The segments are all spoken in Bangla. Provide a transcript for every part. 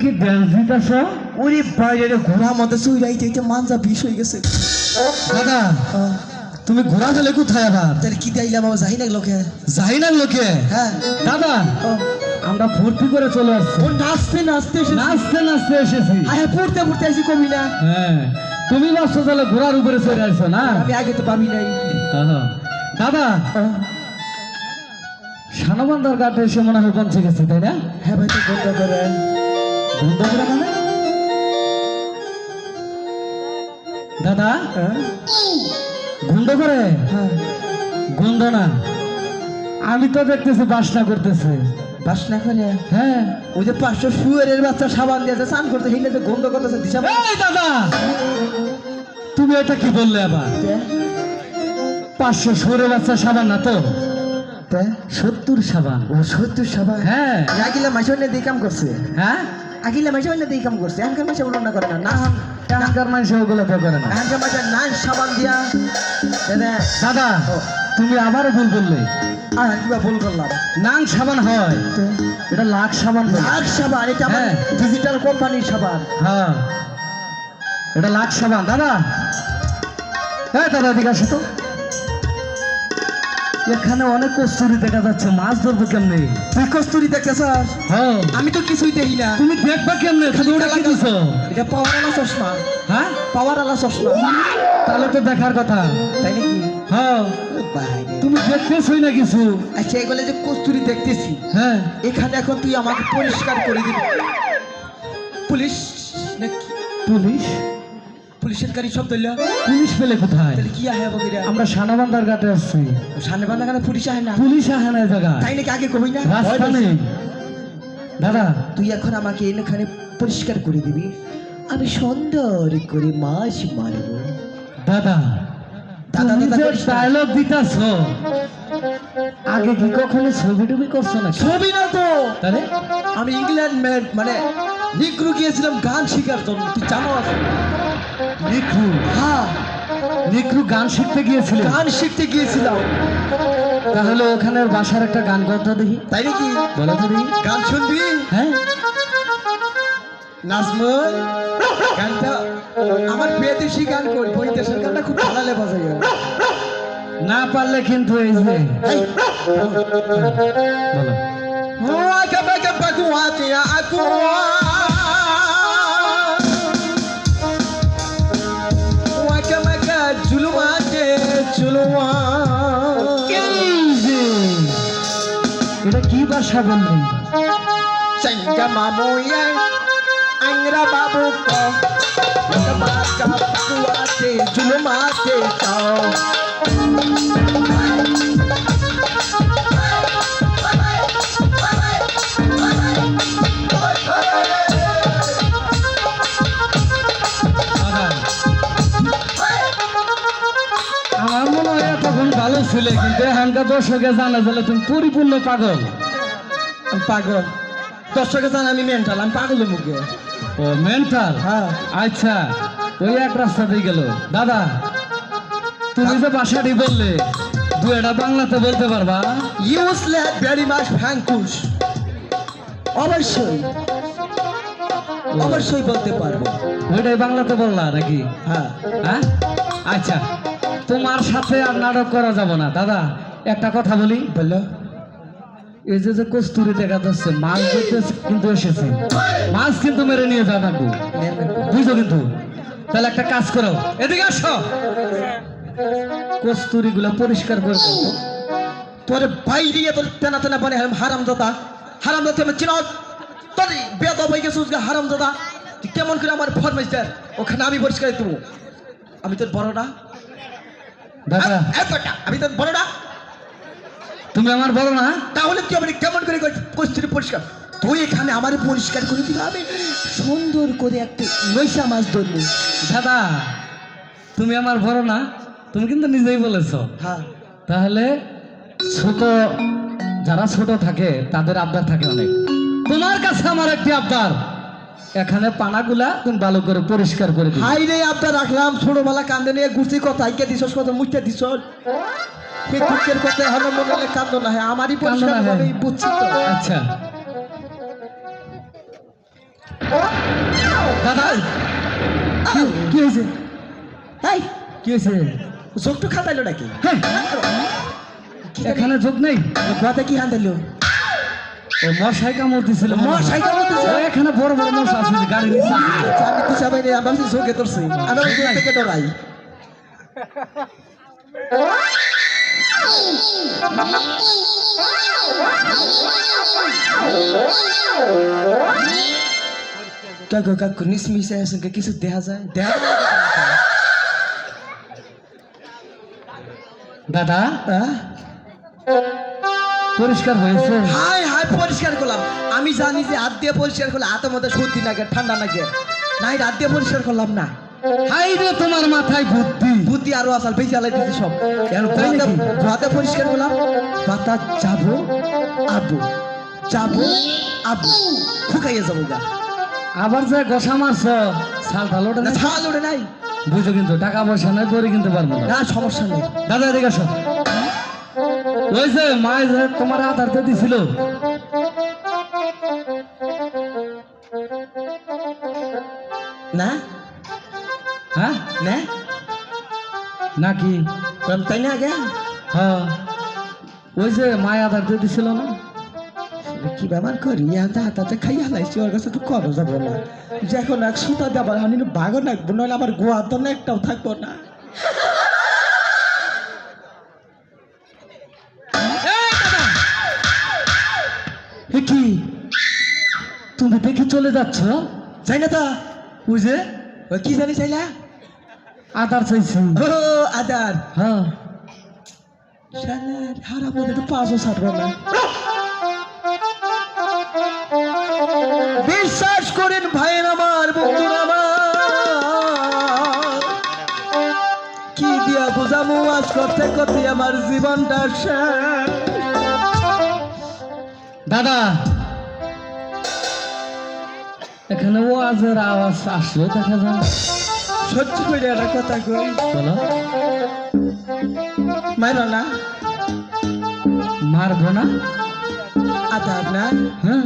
কি ড্যান্স দিতেছ? ওরে বাইরে ঘোড়া মধ্যে চুইরাইতে এটা মানজা বিষ হয়ে গেছে। দাদা তুমি ঘোরা গেলে কোথায় আবার? তাহলে কি দিলাম আমার যাই না লোকে। জাহিনার লোকে? হ্যাঁ দাদা আমরা ভর্তি করে চলে আসছি। ও নাচতে নাচতে এসেছি। নাচতে নাচতে এসেছি। হ্যাঁ পড়তে পড়তে আসি কমি না। হ্যাঁ তুমি বাসো তাহলে ঘোড়ার উপরে চলে আসছো না? আমি আগে তো পাবি নাই। দাদা সানবান্ধার ঘাটে এসে মনে হয় পৌঁছে গেছে তাই না? হ্যাঁ ভাই তো বন্ধ করে। বন্ধ করে মানে? দাদা গন্ধ করে? হ্যাঁ গন্ধ না, আমি তো দেখতেছি বাসনা করতেছে। বাসনা করে? হ্যাঁ ওই যে 500 শুয়ারের বাচ্চা সাবান দিয়েছে স্নান করতে হিলে যে গন্ধ করতেছে দিশা। এই দাদা তুমি এটা কি বললে আবার? 500 সরে বাচ্চা সাবান না তো, 70 সাবান। ও 70 সাবান? হ্যাঁ আগিলা মাসে অন্য দিয়ে কাম করছে। হ্যাঁ আগিলা মাসে অন্য দিয়ে কাম করছে, এখনকার মাসে উন্নয়ন করে না। না এখানকার মানুষ ওগুলো তো করে না। এখনকার মাসে না সাবান দিয়া দাদা। দাদা তুমি আবারও ভুল বললে। আর কিবা ভুল করলাম? নাং সাবান হয়, এটা লাখ সাবান বলে। লাখ সাবান? এটা আমার হ্যাঁ। ডিজিটাল কোম্পানির সাবান। হ্যাঁ এটা লাখ সাবান। দাদা হ্যাঁ দাদা এদিকে আসো তো। এখানে অনেক কস্তুরি দেখা যাচ্ছে, মাছ ধরবো কেমনে? তুই কস্তুরি দেখতেছ? হ্যাঁ আমি তো কিছুই দেখি না। তুমি দেখবা কেমনে? তুমি ওটা কি দিছো? এটা পাওয়ার আলা চশমা। হ্যাঁ পাওয়ার আলা চশমা। তাহলে তো দেখার কথা। তাই নাকি? হ্যাঁ বাইরে তুমি দেখতেছই না কিছু। আচ্ছা এগুলো যে কস্তুরি দেখতেছি, হ্যাঁ এখানে এখন তুই আমাকে পরিষ্কার করে দিবি। পুলিশ নাকি? পুলিশ? পুলিশের গাড়ি সব ধরল। পুলিশ পেলে কোথায়? তাহলে কি আহে বগিরা? আমরা সানাবান্ধার ঘাটে আসছি। সামনে বান্ধা কেন পুলিশ আহে না? পুলিশ আহে না এই জায়গায়, তাই নাকি? আগে কবি না রাস্তা নেই। দাদা তুই এখন আমাকে এখানে পরিষ্কার করে দিবি, আমি সুন্দর করে মাছ মারবো। দাদা দাদা তুমি দাদা যে করিস না। ডায়লগ দিতাছ, আগে কি কখনো ছবি টবি করছো না? ছবি না তো, তাহলে আমি ইংল্যান্ড মানে নিগ্রু গিয়েছিলাম গান শিখার জন্য, তুই জানো? নিক্রু? হ্যাঁ নিক্রু গান শিখতে গিয়েছিল? গান শিখতে গিয়েছিলাম। তাহলে ওখানে বাসার একটা গান করতে দেখি। তাই নাকি? বলো তো দেখি। গান শুনবি? হ্যাঁ নাচবো গানটা। আমার বিদেশি গান করি, ওই দেশের গানটা খুব ভালো বাজে গেল। না পারলে কিন্তু এই যে এই বলো। এই যে, এটা কি ভাষা বললি? আংরা বাবু জুলুমাতে চাও। আমার মনে হয় তখন ভালো ছিল, কিন্তু এখানকার দর্শকে জানা গেলে তুমি পরিপূর্ণ পাগল। আমি পাগল? দর্শকে জান আমি মেন্টাল, আমি পাগলের মুখে। ও মেন্টাল? হ্যাঁ আচ্ছা ওই এক রাস্তা দিয়ে গেল। দাদা তুমি যে ভাষাটি বললে দু একটা বাংলাতে বলতে পারবা? Useless very much thank you. অবশ্যই অবশ্যই বলতে পারবো। ওইটাই বাংলাতে বললা নাকি? হ্যাঁ হ্যাঁ আচ্ছা তোমার সাথে আর নাটক করা যাব না। দাদা একটা কথা বলি। বললো এই যে যে কস্তুরি দেখা যাচ্ছে, মাছ ধরতে কিন্তু এসেছে, মাছ কিন্তু মেরে নিয়ে যাও না, বুঝো কিন্তু। তাহলে একটা কাজ করো, এদিকে আসো, কস্তুরি গুলা পরিষ্কার করে দাও তো। তোর বাইরে তোর তেনা তেনা বলে হারাম দাদা, হারাম দাদা আমি চিন তোর বেদ হয়ে গেছিস হারাম দাদা। তুই কেমন করে আমার ফরমাইশ দেয় ওখানে আমি পরিষ্কার দেবো? আমি তোর বড় না দাদা? আমি তোর বড় না? তুমি আমার বলো না? তাহলে তুই আমি কেমন করে কস্তুরি পরিষ্কার? তুই এখানে আমার পরিষ্কার করে দিবি, আমি সুন্দর করে একটা নৈশা মাছ ধরবো। দাদা তুমি আমার বড় না? তুমি কিন্তু নিজেই বলেছো। হ্যাঁ তাহলে ছোট যারা ছোট থাকে তাদের আবদার থাকে অনেক। তোমার কাছে আমার একটি আবদার, এখানে পানাগুলা তুমি ভালো করে পরিষ্কার করে দিও। হাই রে আপনার রাখলাম ছোটবেলা কান্দে নিয়ে ঘুরছি, কথা আইকে দিছস, কথা মুখতে দিছ। সেই দুঃখের কথা এখন মনে হলে কান্দ না হয়, আমারই পরিষ্কার কান্দো না হয়। আমি বুঝছি তো। আচ্ছা দাদা কি হয়েছে এই কি হয়েছে চোখটু খাতাইলো নাকি হ্যাঁ, এখানে যোগ নেই গোয়াতে কি হান্দাইলো ও মশাই কামড় দিছিল মশাই কামড় দিছে? এখানে বড় বড় মশা আছে গাড়ি নিচে আমি তো সবাই নেই আমার চোখে ধরছি আমি চোখ থেকে ডরাই কাকু কাকু নিসমিসে আছে কিছু দেখা যায় দেখা দাদা পরিষ্কার হয়েছে হাই হাই পরিষ্কার করলাম আমি জানি যে হাত দিয়ে পরিষ্কার করলে হাতের মধ্যে সর্দি লাগে ঠান্ডা লাগে নাই হাত দিয়ে পরিষ্কার করলাম না হাই রে তোমার মাথায় বুদ্ধি বুদ্ধি আরো আসাল বেশি আলাই দিতে সব তাই নাকি? ধোয়াতে পরিষ্কার করলাম পাতা যাবো আবু যাবো আবু শুকাইয়ে যাবো গা আবার যে গোসা মারছ ছাল ঢালোটা না ছাল ওঠে নাই বুঝো কিন্তু টাকা পয়সা নাই পরে কিনতে পারবো না না সমস্যা নেই দাদা এদিকে আসো ওই যে মায় যে তোমার আধার দিয়ে দিছিল না হ্যাঁ না নাকি কম তাই না আগে হ্যাঁ ওই যে মায় আধার দিয়ে দিছিল না কি ব্যাপার করি হাতে হাতাতে খাই হালাইছি ওর কাছে তো করো যাবো না যখন এক সুতা দেবার হানি বাঘও নাকবো নইলে আমার গোয়া তো না একটাও থাকবো না এই দাদা! এ কি তুমি দেখে চলে যাচ্ছ চাই না তো ওই যে ওই কি জানি চাইলা আধার চাইছি ও আদার হ্যাঁ শালার হারা মধ্যে তো পাঁচও ছাড়বো না বিশ্বাস করেন ভাইয়ের আমার বন্ধুর আমার কি দিয়া বোঝামো আজ করতে করতে আমার জীবনটা শেষ দাদা এখানে ও আজের আওয়াজ আসলো দেখা যায় সহ্য করে একটা কথা কই বলো মাইর না মারবো না আদার না হ্যাঁ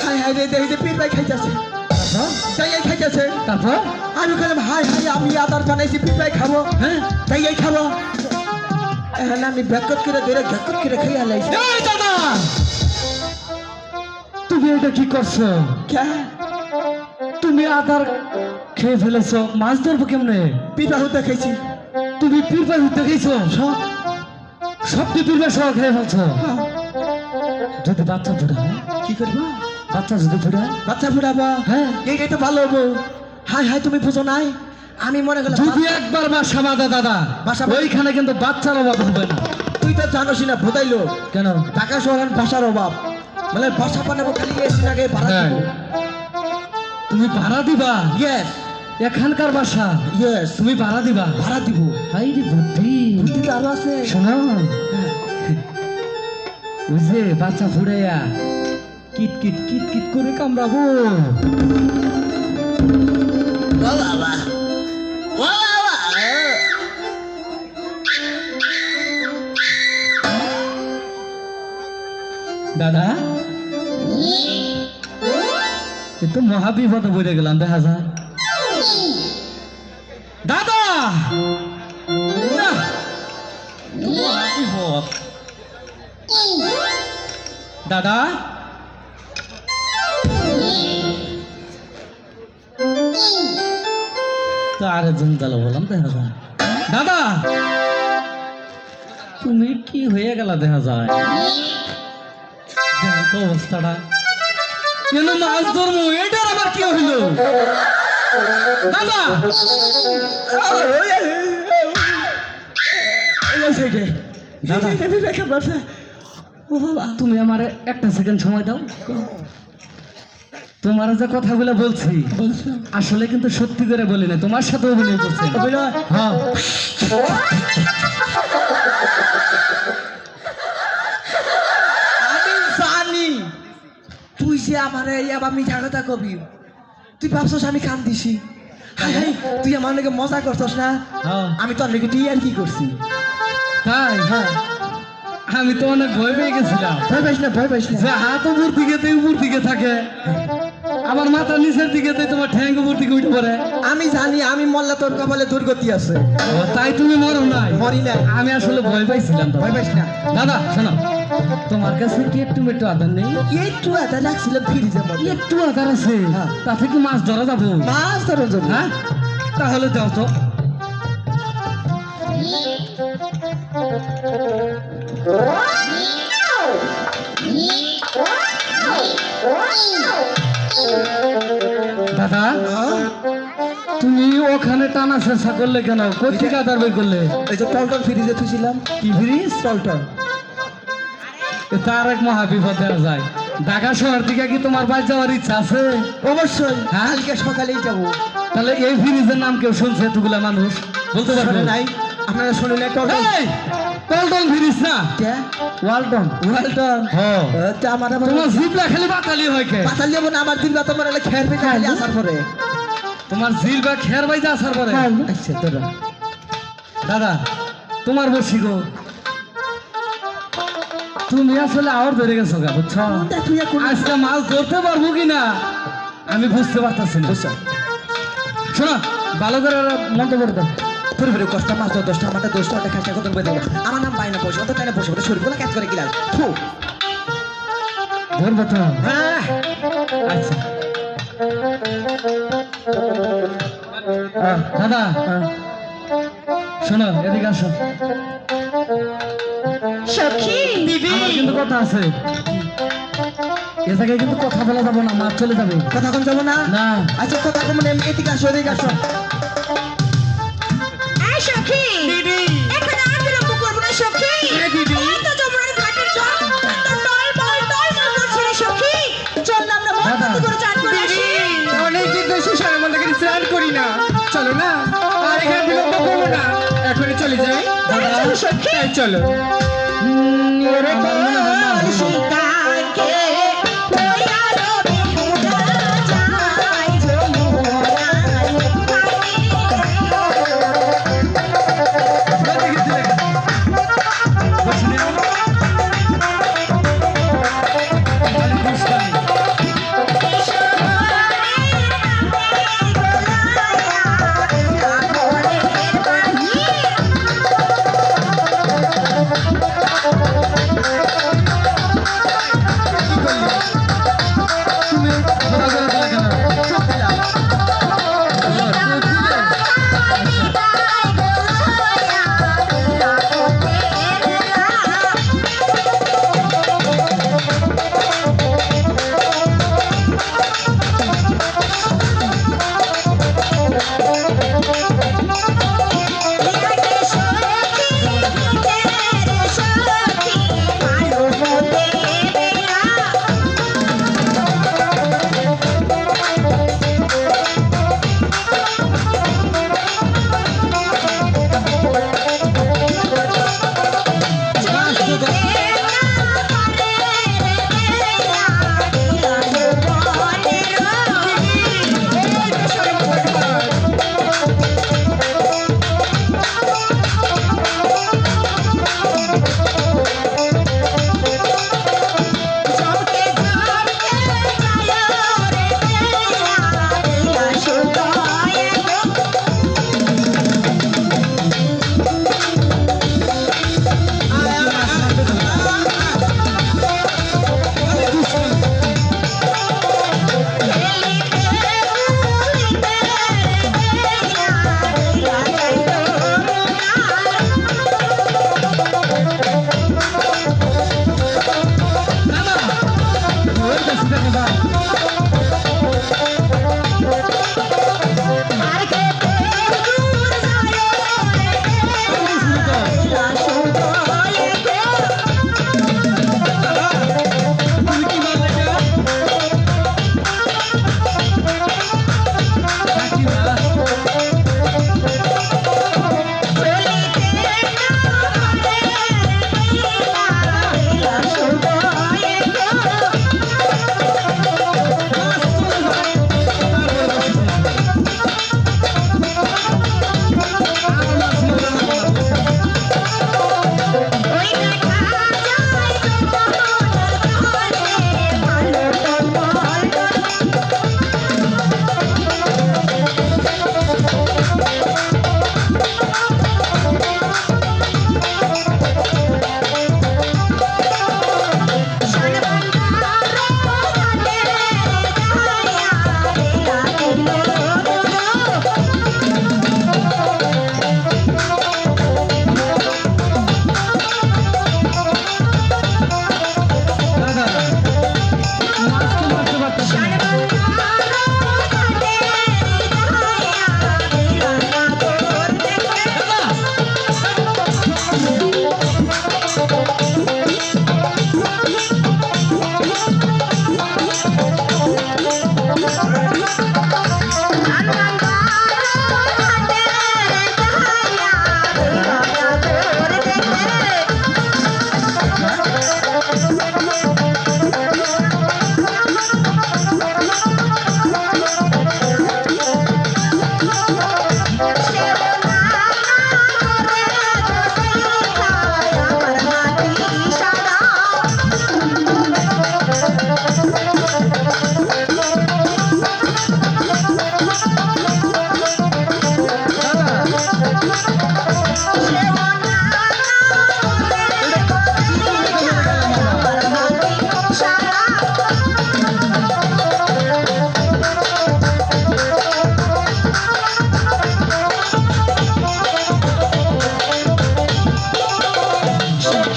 হাই হাই রে দেখে পিঠ ভাই খাইতেছে তারপর তাই এই খাইতেছে তারপর আমি বললাম হাই হাই আমি আদার বানাইছি পিঠ ভাই খাবো হ্যাঁ তাই এই খাবো এখন আমি ব্যাকত করে ধরে ঘাকত করে খাই হালাইছি এই দাদা তুমি এটা কি করছো কে তুমি আধার খেয়ে ফেলেছো মাছ ধরবো কেমনে পিঠা হতে খাইছি তুমি পিরপা ঘুরতে গেছো সব সব কি পিরপা সহ খেয়ে ফেলছো যদি বাচ্চা ফুটায় কি করবো বাচ্চা যদি ফুটায় বাচ্চা ফুটাবো হ্যাঁ এইটাই তো ভালো হবো হাই হাই তুমি বুঝো নাই আমি মনে করলাম যদি একবার বাসা বাঁধা দাদা বাসা বাঁধা- ওইখানে কিন্তু বাচ্চার অভাব হবে না তুই তো জানোসই না ভোটাইলো কেন ঢাকা শহরে ভাষার অভাব মানে ভাষা বানাবো খালি এসে আগে ভাড়া হ্যাঁ। দিব তুমি ভাড়া দিবা ইয়েস এখানকার বাসা ইয়েস তুমি ভাড়া দিবা ভাড়া দিব হাই রে বুদ্ধি বুদ্ধি তো আরো আছে শোনো ওই যে বাচ্চা ফুড়াইয়া কিট কিট কিট কিট করে কামড়াবো ও বাবা ও বাবা দাদা এ তো মহাবিপদে পড়ে গেলাম দেখা যায় দাদা না, মহাবিপদ। দাদা তো আরেকজন গেল বললাম দেখা যায় দাদা তুমি কি হয়ে গেল দেখা যায় দেখো তো অবস্থাটা কেন মাছ ধরবো এটার আবার কি হইল দাদা দাদা ও বাবা তুমি আমার একটা সেকেন্ড সময় দাও তোমার যে কথাগুলো বলছি বলছো আসলে কিন্তু সত্যি করে বলি না তোমার সাথে অভিনয় করছি হ্যাঁ আমি জানি তুই যে আমার আবার মিঠা কথা কবি তুই ভাবছস আমি কান দিছি হাই হাই তুই আমার নাকি মজা করছস না হ্যাঁ আমি তোর নাকি তুই আর কি করছি তাই হ্যাঁ আমি তো অনেক ভয় পেয়ে গেছিলাম ভয় পাইস না ভয় পাইস না যে হাত উপর দিকে তো উপর দিকে থাকে আমার মাথার নিচের দিকে তো তোমার ঠ্যাং উপর দিকে উঠে পড়ে। আমি জানি আমি মরলে তোর কপালে দুর্গতি আছে। ও, তাই তুমি মরো নাই? মরি না। আমি আসলে ভয় পাইছিলাম তো। ভয় পাইস না। দাদা শোনো, তোমার কাছে কি একটু মেট্রো আদার নেই? একটু আদা রাখছিলাম ফ্রিজের মধ্যে। একটু আদার আছে, হ্যাঁ। তা থেকে মাছ ধরা যাবো? মাছ ধরার জন্য। হ্যাঁ, তাহলে দাও তো। দাদা, হ্যাঁ? তুমি ওখানে টানা চেষ্টা করলে কেন? কোথেকে আদার বের করলে? এই যে টলটল ফ্রিজে থুছিলাম। কি ফ্রিজ? টলটল। তার এক মহা বিপদ দেওয়া যায়। ঢাকা শহর থেকে কি তোমার বাড়ি যাওয়ার ইচ্ছা আছে? অবশ্যই। হ্যাঁ? কালকে সকালেই যাবো। তাহলে এই ফ্রিজের নাম কেউ শুনছে? এতগুলা মানুষ বলতে পারবে শোনে নাই? আপনারা শুনে নাই টলটল? এই, পল্টন ফ্রিজ না, কে? ওয়ালটন। ওয়ালটন। হ্যাঁ। তা আমার আবার তোমার জিবলা খালি বাতালি হয় কে? পাতাল যাবো না, আমার দিন তোমার এলে খেয়ার পেয়ে খালি আসার পরে। তোমার জিল বা খেয়ার বাইজা আসার পরে। আচ্ছা তোরা দাদা, তোমার বসি গো, তুমি আসলে আওয়ার ধরে গেছো গা, বুঝছো? তুই এখন আজকে মাছ ধরতে পারবো কিনা আমি বুঝতে পারতাছি না। বুঝছো? শোনো, ভালো করে মন্ত্র করে দাও। পুরো পুরো কষ্ট মাছ ধর 10টা আমারটা 10টা ওটা খাসা কত করে দেবো। আমার নাম বাইনা পয়সা অত টাইনে বসে ওটা শরীরগুলো কাজ করে গিলাম। থু। ধরবো তো? হ্যাঁ। আচ্ছা। দাদা, শোনো, এদিকে আসো। সখী আমার কিন্তু কথা আছে। এ জায়গায় কিন্তু কথা বলা যাবো না, মাছ চলে যাবে। কথা কম যাবো না? না। আচ্ছা কথা কম নেই, এদিকে আসো এদিকে আসো। এই সখী এখন আর বিলম্ব করবো না সখী। এই তো যমুনার ঘাটের জল টলমল করছে রে সখী। চল না আমরা দাদা। মন্দির করে চান করে আসি। অনেকদিন তো সুসার মধ্যে স্নান করি না, চলো না আর এখানে বিলম্ব করবো না, এখনই চলে যাই। তাহলে চলো সখী। এই চলো। আমার মনে হয় মাছ ধরবো। সীতাকে লইয়া রবি পূজা যায় যমুনার এদিকে দিলে কেন? বসে নেও। খালি দুষ্টামি। তুমি ঘোরাঘুরি দিলে কেন? চুপ দিলাম। চুপ দিলে?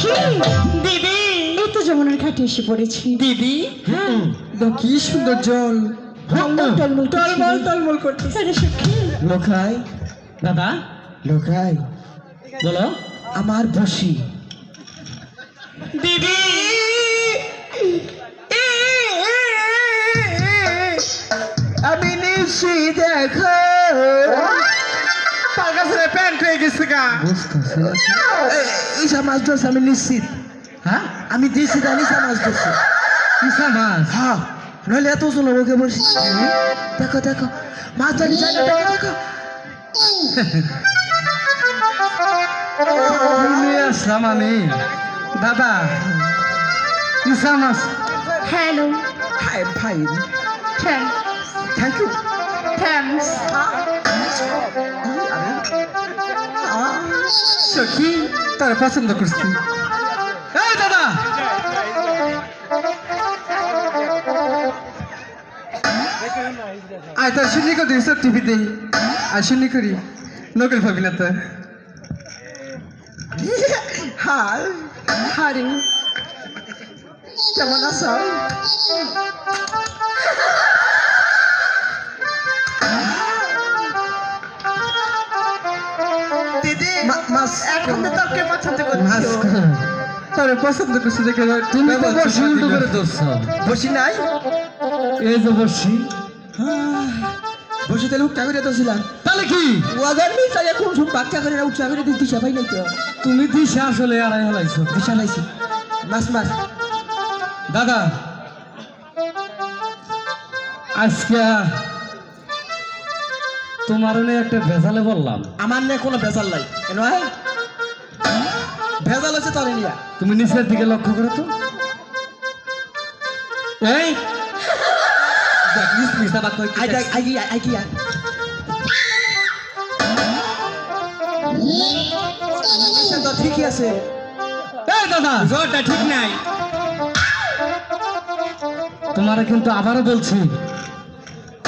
সখী দিদি এই তো যমুনার ঘাটে এসে পড়েছি দিদি হ্যাঁ কি সুন্দর জল টলমল টলমল টলমল টলমল করতে আরে সখী লোকাই দাদা লোকাই বলো। আমার বসি দিদি আমি নিশ্চি দেখো তার কাছে প্যান্ট হয়ে গেছে গা ইসা মাছ ধরছে আমি নিশ্চিত হ্যাঁ আমি দিয়েছি জানি ইসা মাছ ধরছে ইসা মাছ। হ্যাঁ নইলে এত জন ওকে বলছি দেখো দেখো মাছ ধরি যাই না দেখো দেখো নিয়ে আসলাম আমি দাদা ইসা মাছ। হ্যালো হাই ভাই থ্যাঙ্কস থ্যাংক ইউ থ্যাঙ্কস সখী তার পছন্দ করছি এই দাদা আয় তার শুনি করি সব টিভি দেই আর শুনি করি নকল ভাবি না তো হাই হারে কেমন আছো দিদি মাছ এখন তো তোকে পছন্দ মাছ করছি তার পছন্দ করছি দেখে তুমি তো বসি উল্টো করে ধরছো। বসি নাই এই যে বসি বসি তাহলে উঠা করে তো ছিলাম তাহলে কি ওয়াগার মি তাই এখন সব বাচ্চা করে না উঠা করে দিশা পাই নাই তো তুমি দিশা আসলে আড়াই হলাইছো। দিশা নাইছি মাছ মাছ দাদা আজকে তোমার নিয়ে একটা ভেজালে বললাম। আমার নে কোনো ভেজাল নাই কেন ভেজাল আছে তার নিয়া তুমি নিচের দিকে লক্ষ্য করো তো। এই দেখ, নিচ মিশা বাদ করে কি আই দেখছিস? আই কি তো ঠিকই আছে এই দাদা জ্বরটা ঠিক নাই তোমার কিন্তু আবারও বলছি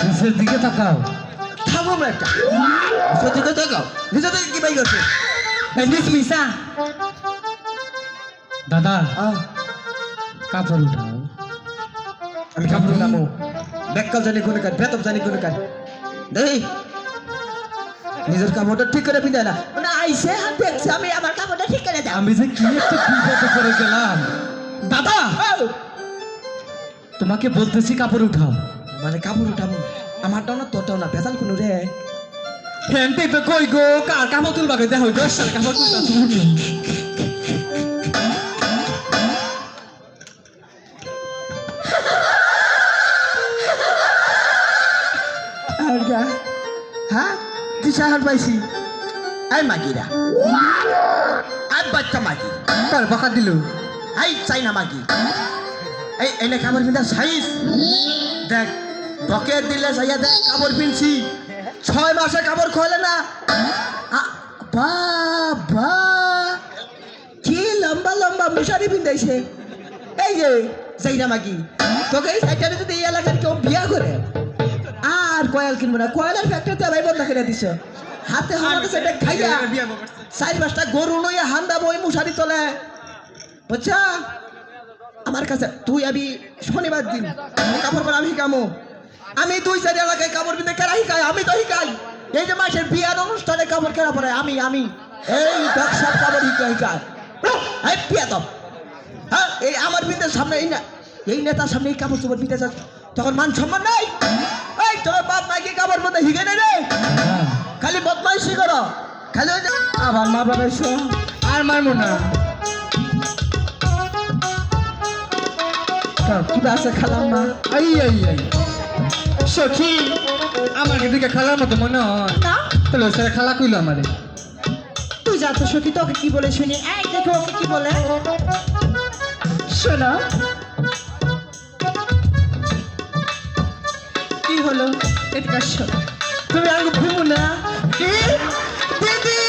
নিচের দিকে তাকাও। থামো আমরা একটা সত্যি তো দেখাও নিজে থেকে কি পাই গেছে নিচ মিশা দাদা কাপড় উঠাও। আমি কাপড় নামো বেকাল জানি কোন কাজ বেতব জানি কোন কাজ দেই নিজের কাপড়টা ঠিক করে পিঁধে না মানে আইসে হাত দেখছে আমি আমার কাপড়টা ঠিক করে দাও আমি যে কি একটা বিপদে পড়ে গেলাম দাদা। তোমাকে বলতেছি কাপড় উঠাও। মানে কাপড় উঠাবো আমারটাও না তোরটাও না বেতাল কোনো রে ফ্যানতে তো কই গো কার কাপড় তুলবা গে দেখো 10 সাল কাপড় তুলতা তুমি আর যা হ্যাঁ দিশা হার পাইছি আই মাগিরা আই বাচ্চা মাগি তার বকা দিল আই চাই না মাগি এই এনে কাপড় পিন্ধা সাইজ দেখ বকে দিলে সাইয়া দেখ কাপড় পিনছি 6 মাসে কাপড় খোলে না বাবা কি লম্বা লম্বা মশারি পিন্ধাইছে এই যে যাই না মাগি তোকে এই সাইডে যদি এই এলাকার কেউ বিয়া করে আর কয়েল কিনবো না কয়েলের ফ্যাক্টরিতে ভাই বন্ধ করে দিছ হাতে হাতে সেটা খাইয়া 4-5টা গরু লইয়া হান্দা বই মশারি তোলে বুঝছা আমার কাছে তুই আমি শনিবার দিন কাপড় পরে আমি কামো আমি 2-4 এলাকায় কাপড় পিন্ধে কেরা হিকাই আমি তো হিকাই এই যে মাসের বিয়ার অনুষ্ঠানে কাপড় কেনা পরে আমি এই ব্যবসার কাপড় হিকাই এই পিয়া তো হ্যাঁ এই আমার বিদ্যের সামনে এই নেতার সামনে এই কাপড় চোপড় পিতে তখন মান সম্মান নেই এই তোর বাপ মাইকে কাপড় মধ্যে হিগে নেই রে খালি বদমাইশি করো খালি ওই যে আবার মা বাবা এসো আর মারমু না কি আছে খালাম না আই আই আই সখী আমাকে দিকে খালার মতো মনে হয় না তাহলে স্যার খালা কইলো আমারে তুই যা তো সখী তোকে কি বলে শুনি এই দেখো ওকে কি বলে শোনো কি হলো এদিকে আসো তুমি আগে ঘুমো না কি দিদি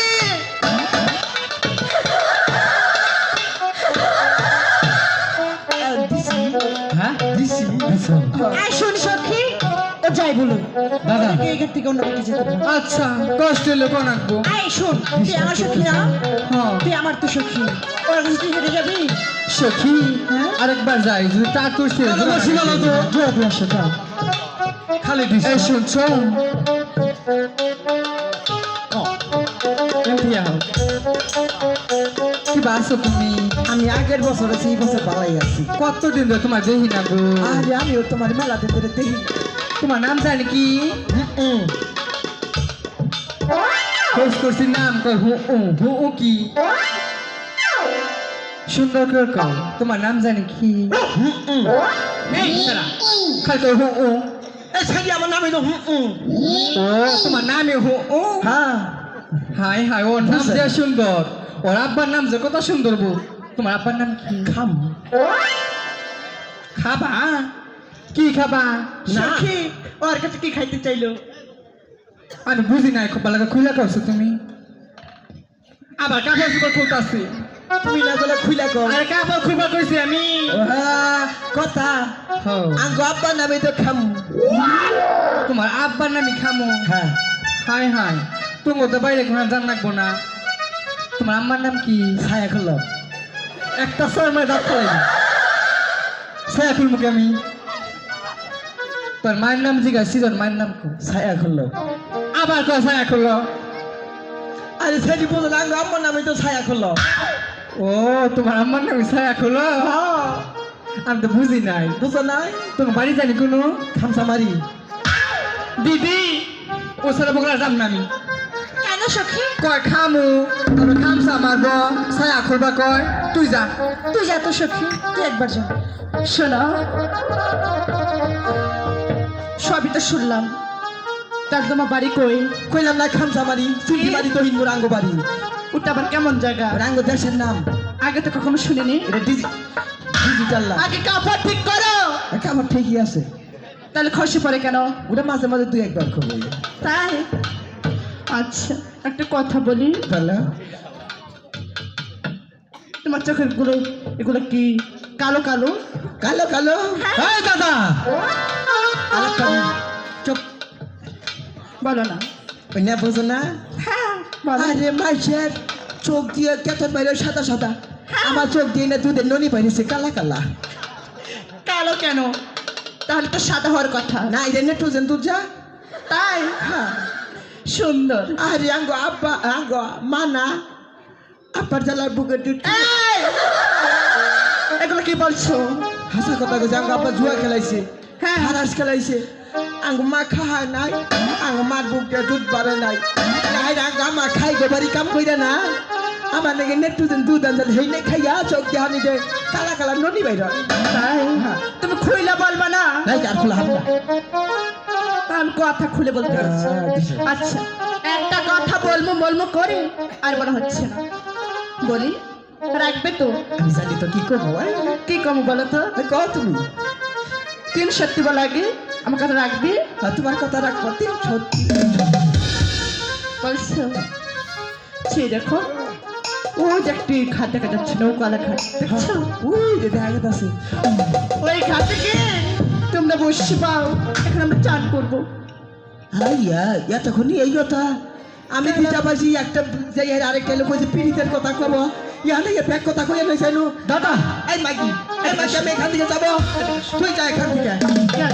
হ্যাঁ দিছি দিছো। এই শোন সখী ও যাই বলুন দাদা। ওদেরকে এখান থেকে অন্য দিকে যেতে বলো। আচ্ছা কষ্ট হলে কোন আঁকবো এই শোন তুই আমার সখী না হ্যাঁ তুই আমার তো সখী ওর কাছে তুই হেঁটে যাবি সখী হ্যাঁ? আরেকবার যাই যদি তা করছে তাহলে বসি বলো তো। জোয়া দিয়ে আসো তো খালি দিস এই শুনছো এমনি আও। কি বাসো তুমি আমি আগের বছর আছি এই বছর ভালাই আছি কতদিন ধরে তোমার দেখি না গো আরে আমিও তোমার মেলা দিন ধরে দেখি তোমার নাম জানি কি খোঁজ করছি নাম কই হু ও কি সুন্দর করে কও তোমার নাম জানি কি এই সারা খালি কই হু এই সারি আমার নাম হইলো ও তোমার নামে হু হ্যাঁ হাই হাই ওর নাম যে সুন্দর ওর আব্বার নাম যে কত সুন্দর বউ তোমার আব্বার নাম কি খাম খাবা কি খাবা না সখী ওর কাছে কি খাইতে চাইলো আমি বুঝি নাই খুব ভালো করে খুলে করছো তুমি আবার কাপড় চোপড় খুলতাছি তুমি না বলে খুইলা কর আরে কাপড় খুলবা কইছি আমি কথা হো আঙ্গো আব্বার নামে তো খাম তোমার আব্বার নামই খামো হ্যাঁ হাই হাই তুমি তো বাইরে ঘোরা জান লাগবো না তোমার আম্মার নাম কি ছায়া খুলল একটা সময় দাঁত ফেলাই ছায়া খুলবো আমি তোর মায়ের নাম জিজ্ঞাসি তোর মায়ের নাম কো ছায়া খুলল আবার কো ছায়া খুললো আরে সেটি বলল আঙ্গো আব্বার নামে তো ছায়া খুলল ও তোমার আম্মার নাম ছায়া খুললো আমি তো বুঝি নাই বুঝো নাই তোমার বাড়ি জানি কোনো খামসা মারি দিদি ও সারা বকরা যাম না আমি কেন সখী কয় খামু তবে খামসা মারব ছায়া খুলবা কয় তুই যা তুই যা তো সখী তুই একবার যা শোনো সবই তো শুনলাম তার তোমার বাড়ি কই কইলাম না খামসা মারি সিটি বাড়ি তো হিন্দুর আঙ্গো বাড়ি ওটা আবার কেমন জায়গা আঙ্গো দেশের নাম আগে তো কখনো শুনিনি এটা ডিজিটাল না আগে কাপড় ঠিক করো আমার ঠিকই আছে তাহলে খসে পড়ে কেন ওটা মাঝে মাঝে দুই একবার করবো তাই আচ্ছা একটা কথা বলি তাহলে তোমার চোখের গুলো এগুলো কি কালো কালো কালো কালো এই দাদা আরেকটা চোখ বলো না ওই না বোঝো না হ্যাঁ বলো আরে মাইসের চোখ দিয়ে কেতন বাইরে সাদা সাদা আমার চোখ দিয়ে না দুধের ননি বাইরেছে কালা কালা কালো কেন তাহলে তো সাদা হওয়ার কথা না এটা নেট্রোজেন দুধ যা তাই হ্যাঁ সুন্দর আরে আঙ্গো আব্বা আঙ্গো মানা আব্বার জ্বালার বুকের দুধ এই! এগুলো কি বলছো হাসা কথা কইছে আঙ্গো আব্বা জুয়া খেলাইছে হ্যাঁ। হারাস খেলাইছে আঙ্গো মা খায় নাই আঙ্গো মার বুক দিয়ে দুধ বাড়ে নাই নাই আঙ্গো মা খাই গোবারি কাম কইরা না আমার নাকি নেট্রোজেন দুধ আনজাল হেই নে খাইয়া চোখ দিয়ে হানি দে কালা কালা ননি বাইর তাই তুমি খুইলা বলবা না নাই আর খোলা হামলা আমি কথা খুলে বলতে পারছি আচ্ছা একটা কথা বলবো বলবো করে আর মনে হচ্ছে না বলি রাখবে তো আমি জানি তো কি করবো কি কম বলো তো কও তুমি তিন সত্যি বলা আগে আমার কথা রাখবি আর তোমার কথা রাখবো তিন সত্যি বলছো সে দেখো ও যে একটি ঘাট দেখা যাচ্ছে নৌকালা ঘাট দেখছো ওই যে দেখা গেছে ওই ঘাটে গিয়ে তোমরা বসে পাও এখন আমরা চান করবো হাইয়া এতক্ষণই এই কথা আমি দিতে পারছি একটা যাই আরেকটা লোক কইছে পিড়িতের কথা কব ইয়া নাকি ব্যাগ কথা কইয়া নাই জানো দাদা এই মাইকি আমি এখান থেকে যাবো তুই যা এখান থেকে কেন?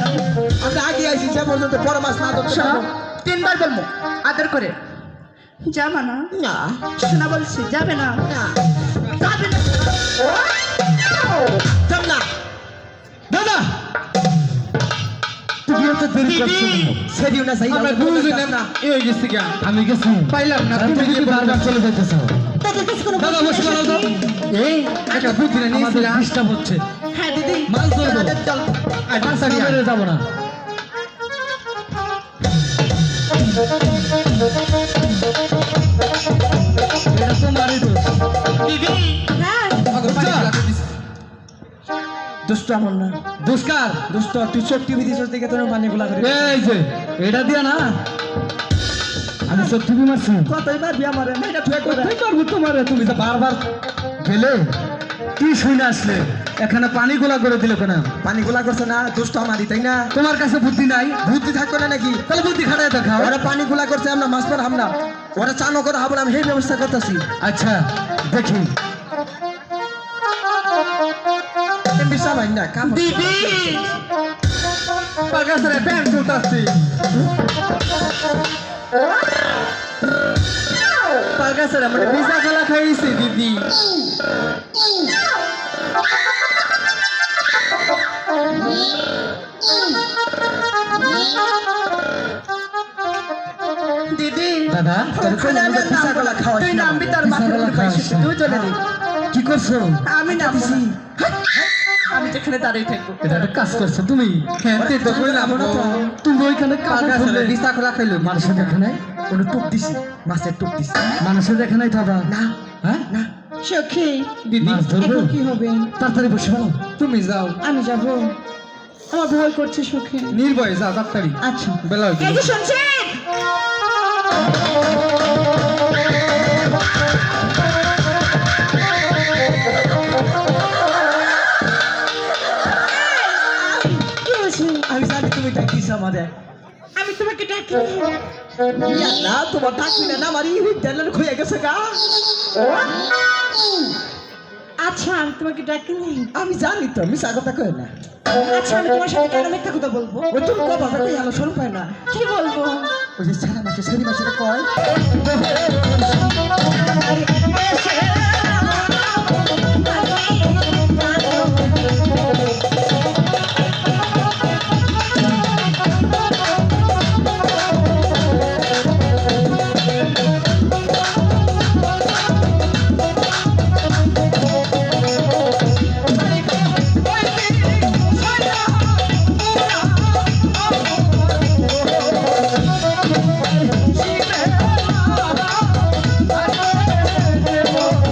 আমরা আগে আইছি যে পর্যন্ত বড় মাছ না ধরতে শোনো, পারবো। তিনবার বলবো আদর করে যাবা না না শোনা বলছি যাবে না না যাবে না যাব না দাদা তুমি এত দেরি করছো কেন? সেরিও না সাই আমরা দুজনে না এই হয়ে গেছি গা আমি গেছি পাইলাম না তুমি তুমি যদি বারবার চলে যাইতেছ তাদের কাছে কোনো দাদা বসে বলো তো এই একটা বুদ্ধি না আমাদের নিয়েছিলাম ডিস্টার্ব হচ্ছে হ্যাঁ দিদি মাছ ধরবো আমাদের চল মাছ ধরে যাবো না এটা তোমারই দোষ দিদি হ্যাঁ আমাকে পানি লাগতে দিছে দুষ্ট আমার না দুষ্কার দুষ্ট তুই চোখ টিভি দিছস দেখে তোর পানিগুলা করে এই যে এটা দিয়া না আমি সব তুমি মারছি কতই মারবি আমারে না এটা তুই করে তুই করবো তোমার তুমি তো বারবার গেলে কি শুনে আসলে এখানে পানি গোলা করে দিল কেন পানিগুলা করছে না দুষ্ট আমারই তাই না তোমার কাছে বুদ্ধি নাই বুদ্ধি থাকবে না নাকি তাহলে বুদ্ধি খাটাই দেখাও ওরা পানিগুলা করছে আমরা মাছ পর হামলা ওরা চানো করে হাবলাম সেই ব্যবস্থা করতেছি আচ্ছা দেখি bisa banyak kamu. দিদি পাগাছারে প্যান্ট ফুটাচ্ছি পাগাছারে মানে বিছা খেলা খাইছি দিদি দিদি দাদা Kalau ada bisa kalau kau. তুই নামবি তার মাথার বিছানাগুলা উপর পাইছিস খাওয়াস না। তুই চলে দিবি কি করছো আমি নামবো না। আমি যেখানে দাঁড়িয়ে থাকবো এটা একটা কাজ করছো তুমি হ্যাঁ তুই তো কইলাম না তো। তুমি ওইখানে কাজ পাগাছারে করলে বিছা খেলা খাইলো মানুষের দেখে নাই Udah tup disi, masih tup disi. মানুষের দেখে নাই দাদা না হ্যাঁ না সখী দিদি মাছ ধরবো এখন কি হবে তাড়াতাড়ি বসে বলো তুমি যাও আমি যাব আমার ভয় করছে সখী নির্ভয়ে যাও তাড়াতাড়ি আচ্ছা বেলা হয়ে এই গেল। যে শুনছেন কি হয়েছে? আমি জানি তুমি ডাকিস আমাদের আমি তোমাকে ডাকি ইয়া না তোমার ডাকি না আমার এই বিদ্যালয় খুঁজে গেছে গা আচ্ছা আমি তোমাকে ডাকি আমি জানি তো মিশা কথা কই না আচ্ছা আমি তোমার সাথে কেন মিথ্যা কথা বলবো ওই তুমি কথা কই আলো শুরু পায় না কি বলবো ওই যে সারা মাসে সেরি মাসে কয় Oh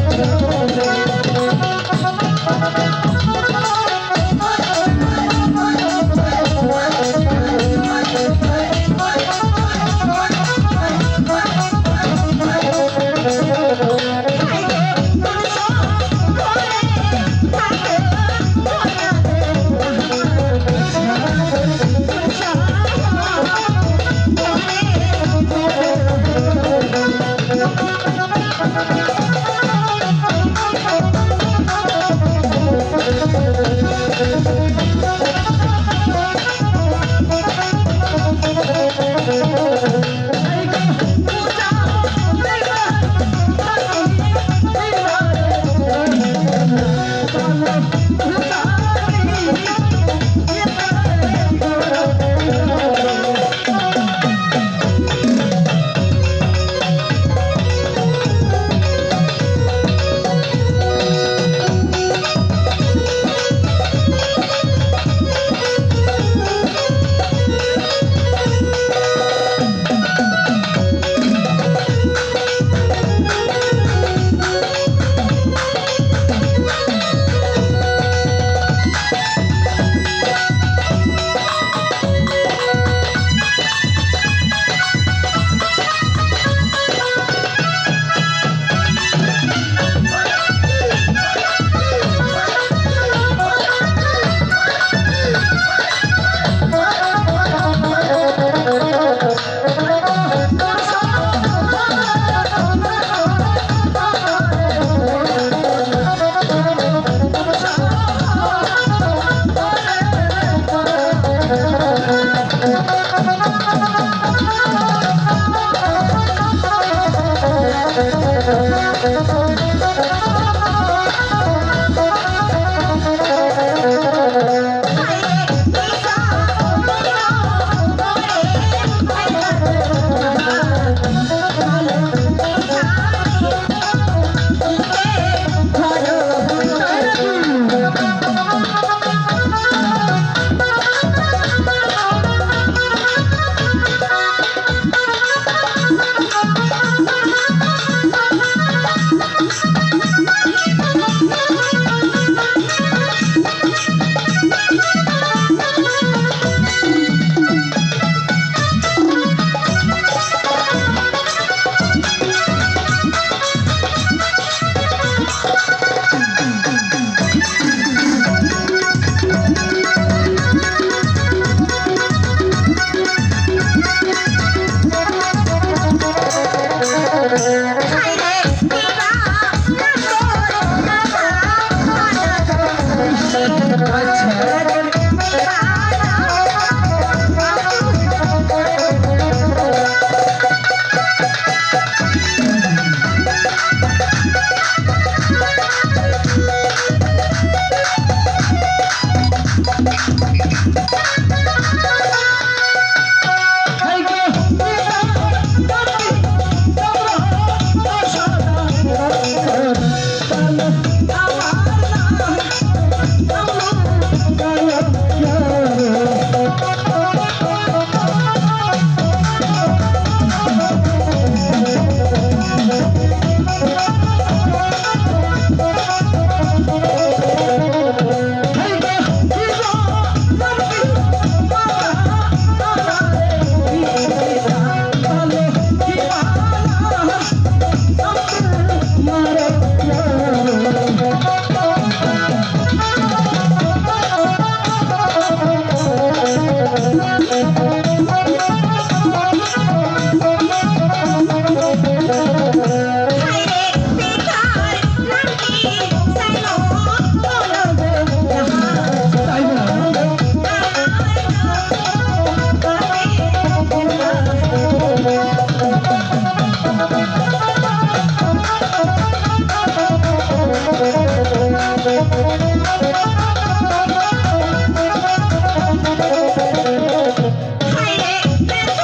হায়রে এত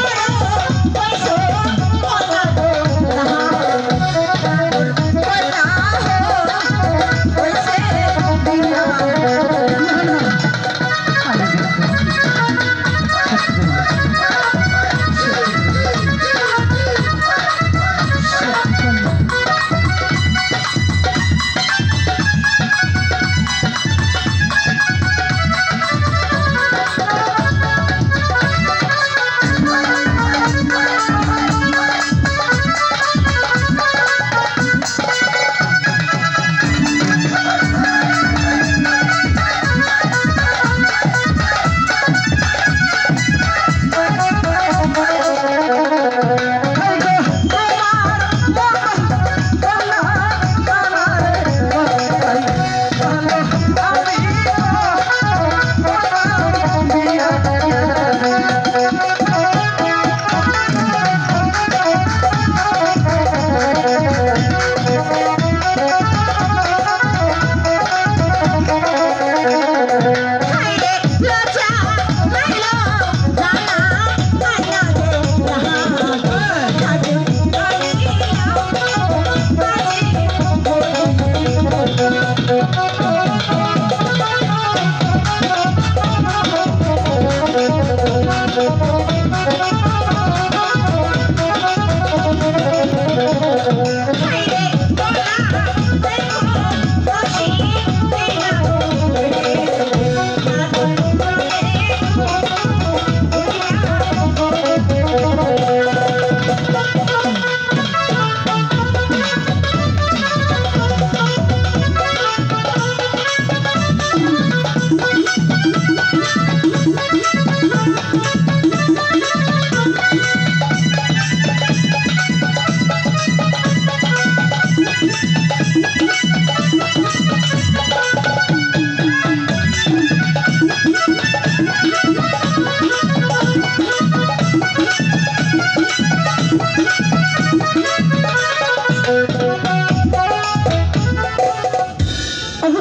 বড় হইছো কথা তো কথা হইছে দিনা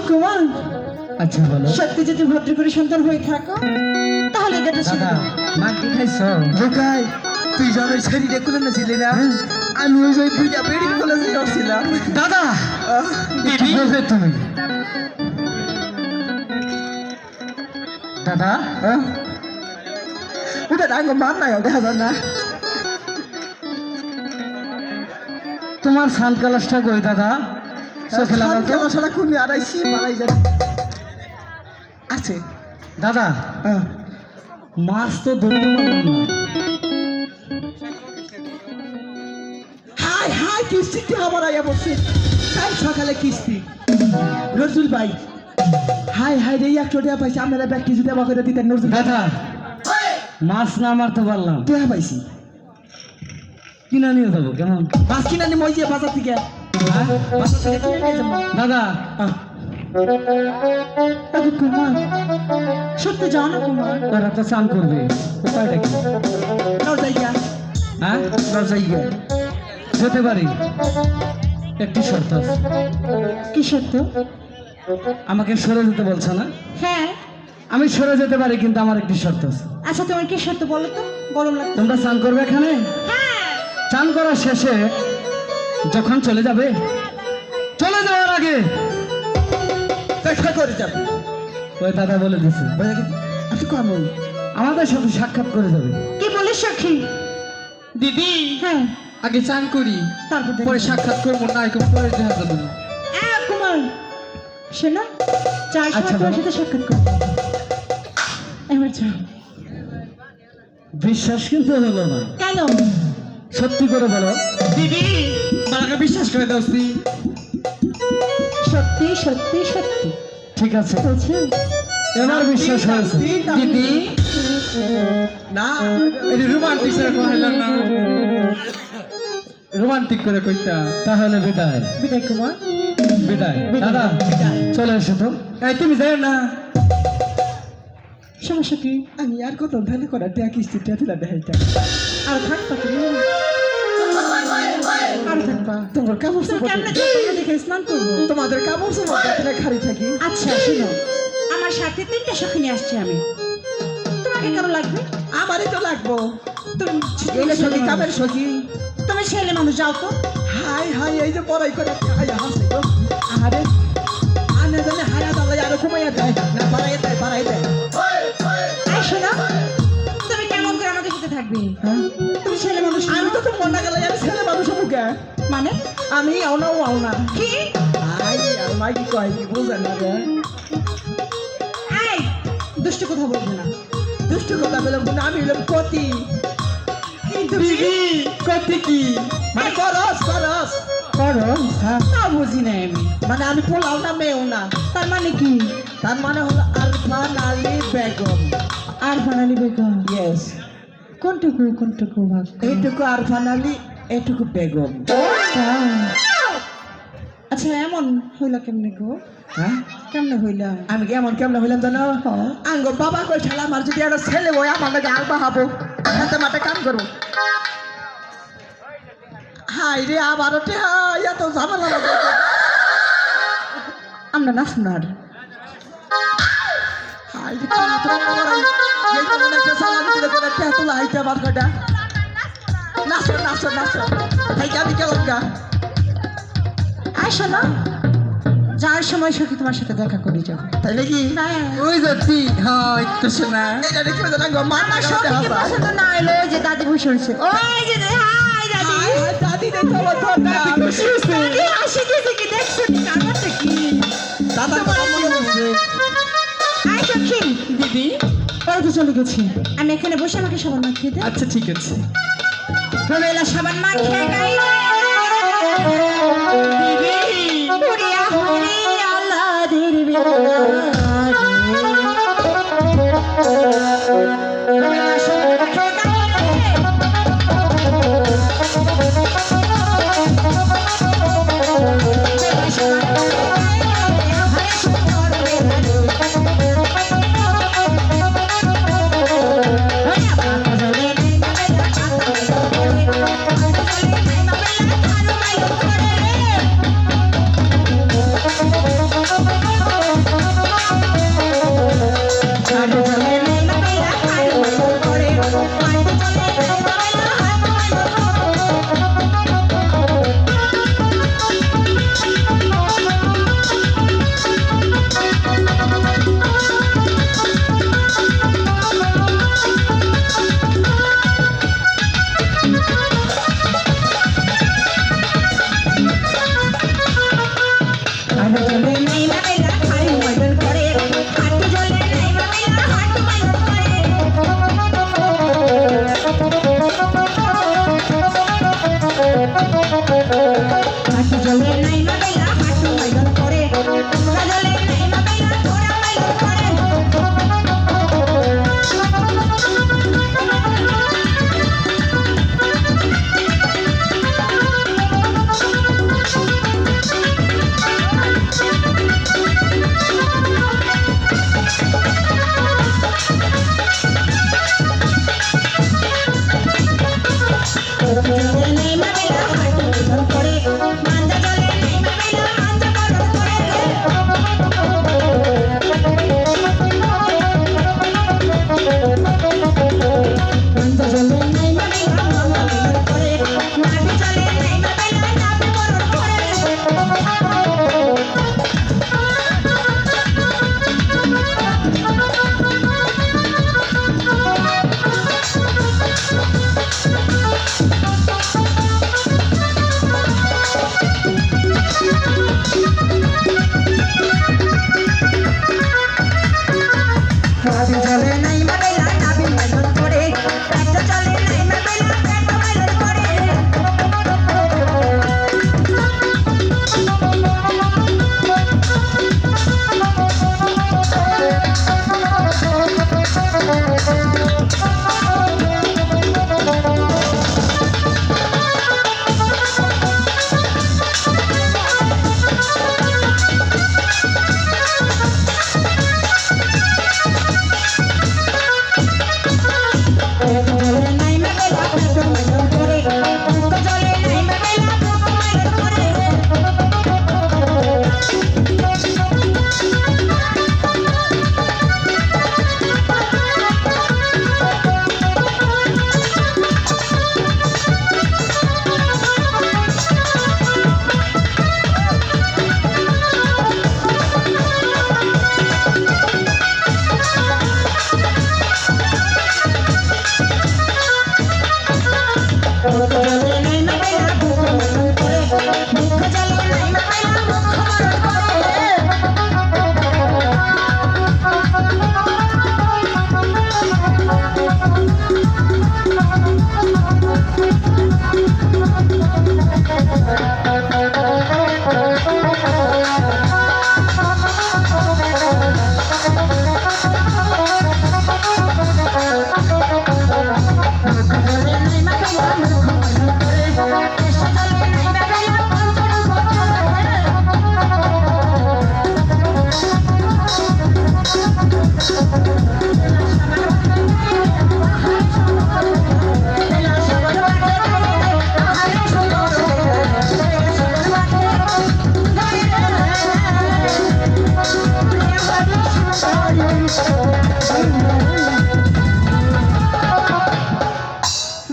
কুমার আচ্ছা বলো সত্যি যদি ভদ্র করে সন্তান হয়ে থাকো তাহলে এটা দাদা মা কি খাইছো লোকাই তুই জানো শরীরে কোলে নাছিলি না আমি ওই যে দুইটা বেডিং কলেজে যাচ্ছিলাম দাদা দিদি তুমি দাদা ওটা ডাঙ্গ মান নাই দেখা যায় না তোমার সান কালাসটা কই দাদা চোখে লাগাও তো মশলা খুবই আড়াইছি মারাই যায় আছে দাদা মাছ তো ধরতে পারলাম না হাই হাই কিস্তিতে আমার আয়া বসে কাল সকালে কিস্তি নজরুল ভাই হাই হাই রে একশো টাকা পাইছি আপনারা ব্যাগ কিছু দেওয়া করে দিতেন নজরুল দাদা মাছ না মারতে পারলাম টাকা পাইছি কিনা নিয়ে যাবো কেমন মাছ কিনা নি মই যে বাজার থেকে বাজার থেকে কিনে নিয়ে যাবো দাদা কুমার সত্যি যাও না কুমার ওরা তো চান করবে উপায়টা কি নাও যাইয়া হ্যাঁ নাও যাইয়া যেতে পারি একটি শর্ত আছে কি সত্য আমাকে সরে যেতে বলছো না হ্যাঁ আমি সরে যেতে পারি কিন্তু আমার একটি শর্ত আছে আচ্ছা তোমার কি সত্য বলো তো গরম লাগতো তোমরা চান করবে এখানে হ্যাঁ চান করার শেষে যখন চলে যাবে চলে যাওয়ার আগে দেখা করে যাবে ওই দাদা বলে দিছে ভাইয়া কি আপনি কম আমাদের সাথে সাক্ষাৎ করে যাবে কি বলিস সখী দিদি হ্যাঁ আগে চান করি তারপর পরে সাক্ষাৎ করবো না এখন পরে দেখা যাবে না কুমার শোনা চার আচ্ছা, সময় তোমার বলো। সাথে সাক্ষাৎ করবো এবার যাও বিশ্বাস কিন্তু হলো না কেন সত্যি করে বলো দিদি মাকে বিশ্বাস করে দাওছি সত্যি সত্যি সত্যি ঠিক আছে বলছে এবার বিশ্বাস হয়েছে দিদি না এটা রোমান্টিক করে কইলাম না রোমান্টিক করে কইতা তাহলে বিদায় বিদায় কুমার বিদায় দাদা চলে এসো তো এই তুমি যাও না সমস্যা কি আমি আর কত ধানে করা টাকা কিস্তি টাকা দেখাইতাম আর থাকতো তুমি আর থাকবা তোমার কাপড় তুমি চোপড় কেমনে তোমরা দেখে স্নান করবো তোমাদের কাপড় চোপড় দেখলে খালি থাকি আচ্ছা শোনো আমার সাথে 3টা সখী নিয়ে আসছি আমি তোমাকে কেন লাগবে আমারই তো লাগবো তুমি এলে সখী কামের সখী তুমি ছেলে মানুষ যাও তো হাই হাই এই যে পড়াই করে খাইয়া হাসে গো আরে আনে জানে হায়া দালে আর ঘুমাইয়া দেয় না পারাই দেয় এই শোনো তুমি কেমন করে আমাদের সাথে থাকবে তুমি ছেলে মানুষ না। আমি তো তো মনে গেল আমি ছেলে মানুষ মুখে মানে আমি আও না কি আই আমার কি কয় কি বুঝেন না রে এই দুষ্ট কথা বলবো না দুষ্ট কথা বললাম কিন্তু আমি হলাম কতি কিন্তু কতি কি মানে করস করো হ্যাঁ তা বুঝি না আমি মানে আমি পোলাও না মেয়েও না তার মানে কি তার মানে হলো আরফান আলী বেগম আর বানালি বেগম ইয়েস কোনটুকু ভাগ এইটুকু আরফান আলী এইটুকু বেগম আচ্ছা এমন হইলা কেমনে গো হ্যাঁ কেমনে হইলা আমি কেমন হইলাম জানো আঙ্গ বাবা কই ঠেলা আমার যদি একটা ছেলে হয় আমার লাগে আলবা হবো হাতে মাঠে কাম করবো হাই রে আবারও এত ঝামেলা লাগে আমরা না শোনার হাই রে কি তো করাই এই তো মনে একটা সালাম দিলে করে তেতুলা হাইতে আমার কটা নাচো হাই আমি কেমন গা আসো না যার সময় সখী তোমার সাথে দেখা করে যাবো তাই নাকি ওই যাচ্ছি হ্যাঁ একটু শোনা এটা দেখি না গো মা আমার সখীকে পছন্দ না এলো যে দাদি বসে রয়েছে ওই যে হাই দাদি দাদি দেখো আমার তো দাদি খুশি হইছে দাদি হাসি দিয়েছে কি দেখছো কি কারণটা কি দাদা কথা মনে হচ্ছে আই সখী দিদি ওই তো চলে গেছি আমি এখানে বসে আমাকে সাবান মাখিয়ে দে আচ্ছা ঠিক আছে রবেলা সাবান মাখিয়ে গাই উড়িয়া উড়িয়া আল্লাহদের রবেলা সাবান মাখিয়ে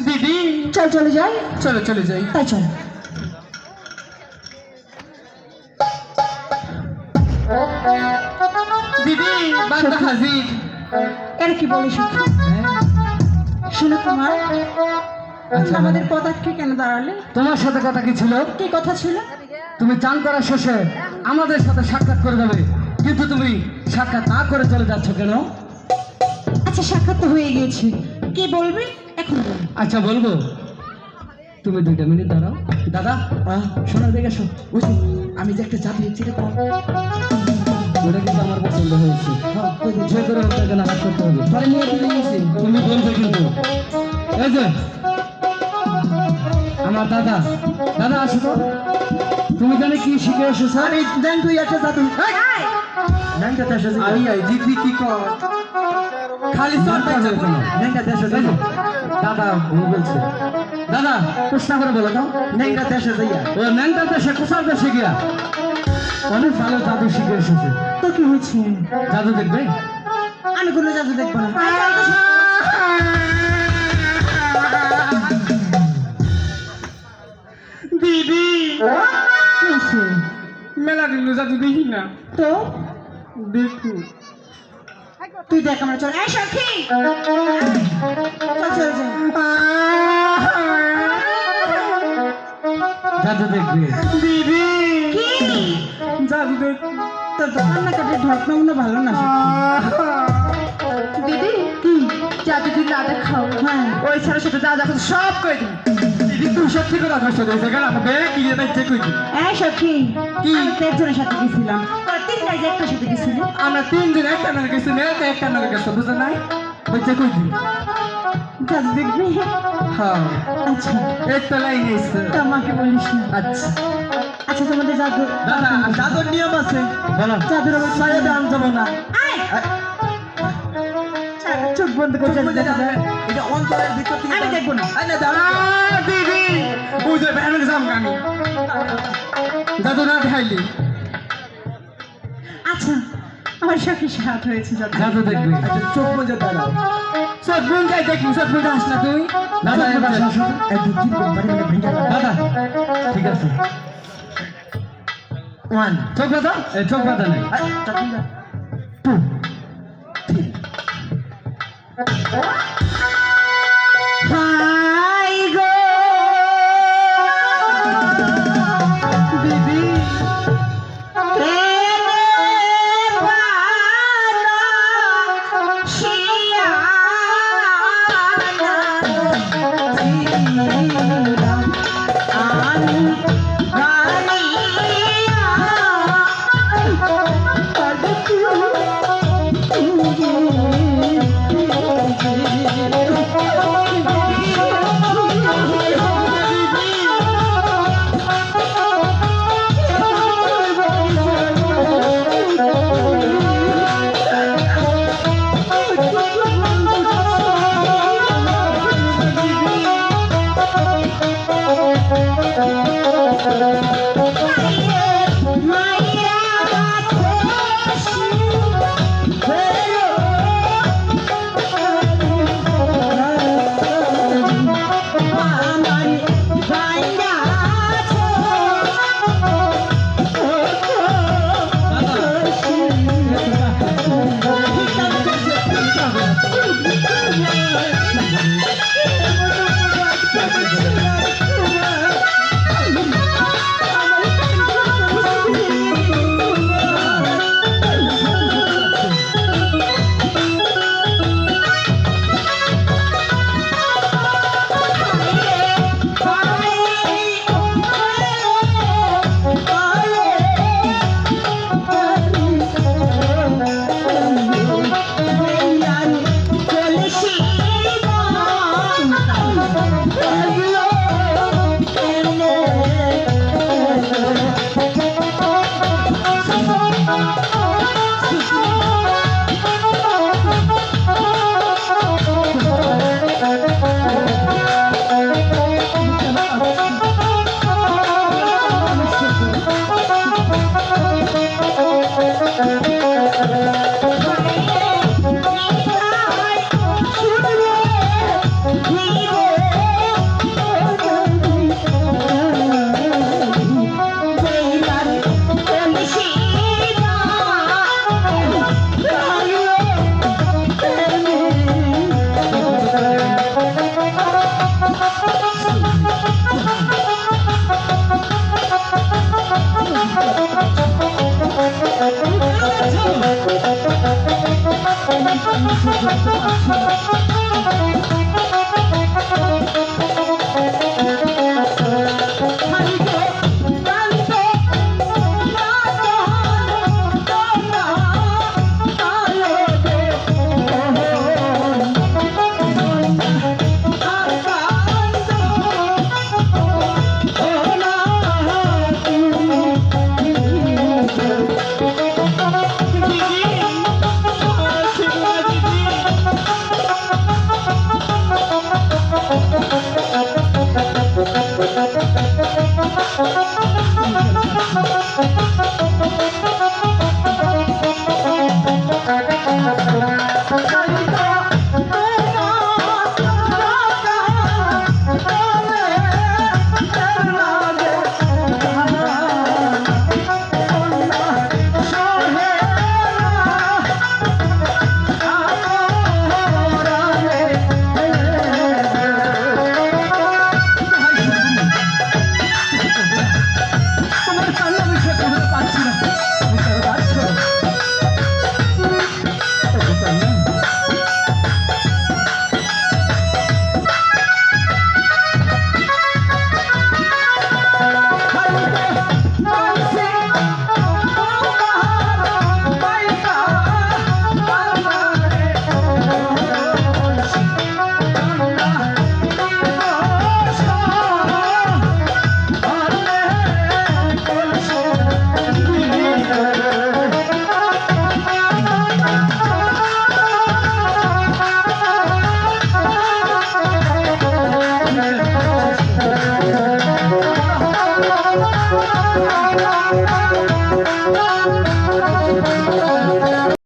দিদি চল চলে যাই, চলো চলে যাই। তাই চল। দিদি বান্দা হাজির। এর কি বলিস সখী? শোনো তোমার আমাদের পদার্থে কেন দাঁড়ালে? তোমার সাথে কথা কি ছিল? কি কথা ছিল? তুমি চান করার শেষে আমাদের সাথে সাক্ষাৎ করে যাবে, কিন্তু তুমি সাক্ষাৎ না করে চলে যাচ্ছ কেন? আচ্ছা সাক্ষাৎ তো হয়ে গিয়েছে, কি বলবে এখন বল। আচ্ছা বলবো, তুমি 2 মিনিট দাঁড়াও। দাদা শোনা দেখে এসো। বুঝলি আমি যে একটা জাতি দেখছি এটা ওটা কিন্তু আমার পছন্দ হয়েছে। যে করে হোক তাকে নামাজ করতে হবে। তাহলে নিয়ে দিলে গেছি তুমি বলবে কিন্তু। এই যে আমার দাদা, দাদা আসো তো। তুমি জানি কি শিখে এসেছো? আমি দেন তুই একটা জাতি ন্যাংটা দেশে আই আই দিদি কি কর খালি চট কাজ হয়েছে না। ন্যাংটা দেশে এই যে, দাদা ভুল বলছে। দাদা প্রশ্ন করে বলো তো। ন্যাংটা দেশে যাইয়া ও ন্যাংটা দেশে কোথাও দেশে গিয়া অনেক ভালো জাদু শিখে এসেছে। তো কি হয়েছে? জাদু দেখবে? আমি কোনো জাদু দেখবো না। দিদি কি হয়েছে? মেলা দিন জাদু দেখি না। তো দেখু তুই দেখ আমরা চল। এই সখী চল চল যাই। জাদু দেখবে? দিদি কি জাদু দেখ তোর তো কান্নাকাটির ঢকনা মনে ভালো না দিদি। কি জাদু তুই না দেখাও? হ্যাঁ ওই ছেলের সাথে যা যখন সব কই দিই। দিদি তুই সত্যি কথা কষ্ট দিয়েছে কেন আমাকে কি যে নাই চেক কই দিই। এই সখী কি? আমি তো একজনের সাথে গেছিলাম, তোর 3 গাইজ একটা সাথে গেছিলি। আমরা 3 জন একটা নাকি গেছি না একটা নাকি গেছে বুঝছ নাই ওই চেক কই দিই। জাদু দেখবি? হ্যাঁ আচ্ছা একটা লাইন এসে তো আমাকে বলিস না। আচ্ছা আচ্ছা তোমাদের জাদু দাদা জাদুর নিয়ম আছে বলো। জাদুর আবার সাইডে দাম যাবো না আয়! চোখ বন্ধ করে জাদু দেখা যায়। এটা অন্তরের ভিতর থেকে আমি দেখবো না। আই না দাঁড়া দিদি বুঝে ভ্যানে যাম আমি জাদু না দেখাইলি আচ্ছা আমার সখী সাথ হয়েছে জাদু। জাদু দেখবে? আচ্ছা চোখ বুঝে দাঁড়াও সব বোন যাই দেখবি সব বোন আস না তুই দাদা এবার আসো। একদম কি বাড়ি মানে ভেঙে গেল দাদা ঠিক আছে। 1 চোখ বাঁধা? এই চোখ বাঁধা নেই। 2 3 হাই গো দিদি প্রেমের বানা শিয়ানা ছিলাম আমি গানিয়া আজ